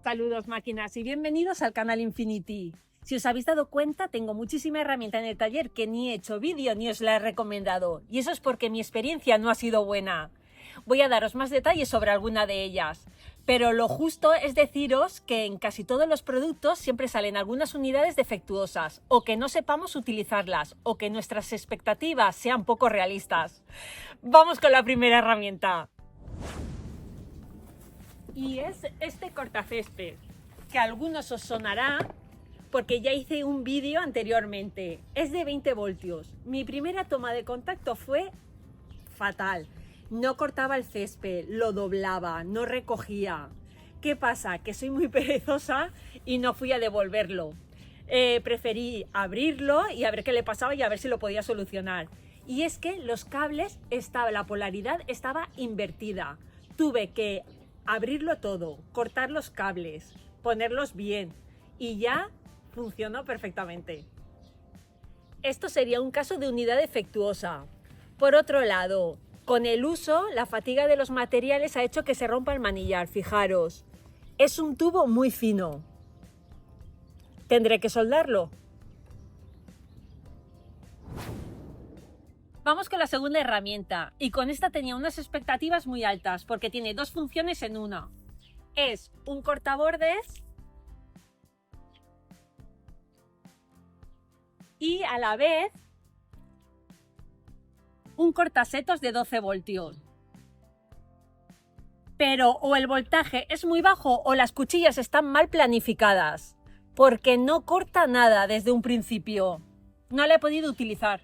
Saludos máquinas y bienvenidos al canal Infinity. Si os habéis dado cuenta, tengo muchísima herramienta en el taller que ni he hecho vídeo ni os la he recomendado. Y eso es porque mi experiencia no ha sido buena. Voy a daros más detalles sobre alguna de ellas. Pero lo justo es deciros que en casi todos los productos siempre salen algunas unidades defectuosas, o que no sepamos utilizarlas, o que nuestras expectativas sean poco realistas. Vamos con la primera herramienta. Y es este cortacésped, que a algunos os sonará porque ya hice un vídeo anteriormente. Es de 20 voltios. Mi primera toma de contacto fue fatal. No cortaba el césped, lo doblaba, no recogía. ¿Qué pasa? Que soy muy perezosa y no fui a devolverlo. Preferí abrirlo y a ver qué le pasaba y a ver si lo podía solucionar. Y es que los cables, la polaridad estaba invertida. Tuve que abrirlo todo, cortar los cables, ponerlos bien y ya funcionó perfectamente. Esto sería un caso de unidad defectuosa. Por otro lado, con el uso, la fatiga de los materiales ha hecho que se rompa el manillar, fijaros. Es un tubo muy fino. Tendré que soldarlo. Vamos con la segunda herramienta, y con esta tenía unas expectativas muy altas porque tiene dos funciones en una. Es un cortabordes y a la vez un cortasetos de 12 voltios. Pero o el voltaje es muy bajo o las cuchillas están mal planificadas, porque no corta nada desde un principio. No la he podido utilizar.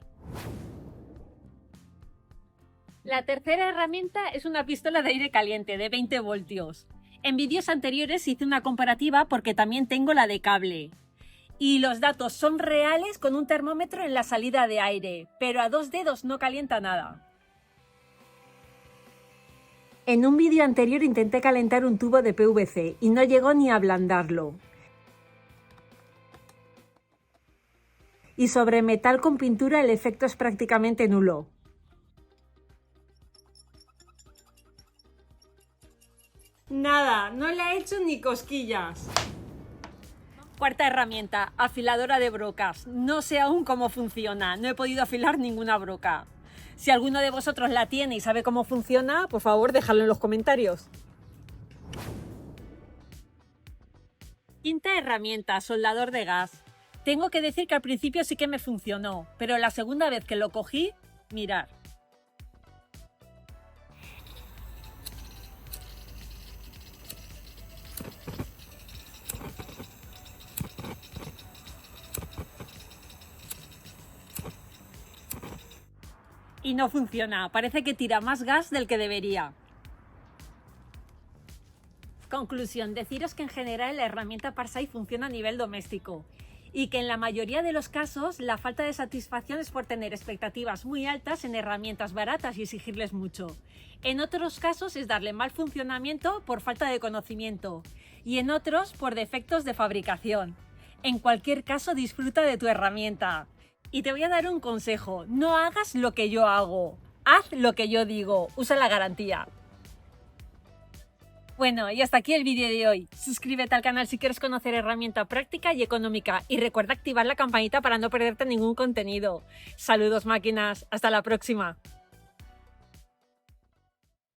La tercera herramienta es una pistola de aire caliente de 20 voltios. En vídeos anteriores hice una comparativa porque también tengo la de cable. Y los datos son reales con un termómetro en la salida de aire, pero a 2 dedos no calienta nada. En un vídeo anterior intenté calentar un tubo de PVC y no llegó ni a ablandarlo. Y sobre metal con pintura el efecto es prácticamente nulo. Nada, no le he hecho ni cosquillas. Cuarta herramienta, afiladora de brocas. No sé aún cómo funciona, no he podido afilar ninguna broca. Si alguno de vosotros la tiene y sabe cómo funciona, por favor dejadlo en los comentarios. Quinta herramienta, soldador de gas. Tengo que decir que al principio sí que me funcionó, pero la segunda vez que lo cogí, mirad. Y no funciona, parece que tira más gas del que debería. Conclusión, deciros que en general la herramienta Parsai funciona a nivel doméstico y que en la mayoría de los casos la falta de satisfacción es por tener expectativas muy altas en herramientas baratas y exigirles mucho. En otros casos es darle mal funcionamiento por falta de conocimiento y en otros por defectos de fabricación. En cualquier caso, disfruta de tu herramienta. Y te voy a dar un consejo, no hagas lo que yo hago, haz lo que yo digo, usa la garantía. Bueno, y hasta aquí el vídeo de hoy. Suscríbete al canal si quieres conocer herramienta práctica y económica y recuerda activar la campanita para no perderte ningún contenido. Saludos máquinas, hasta la próxima.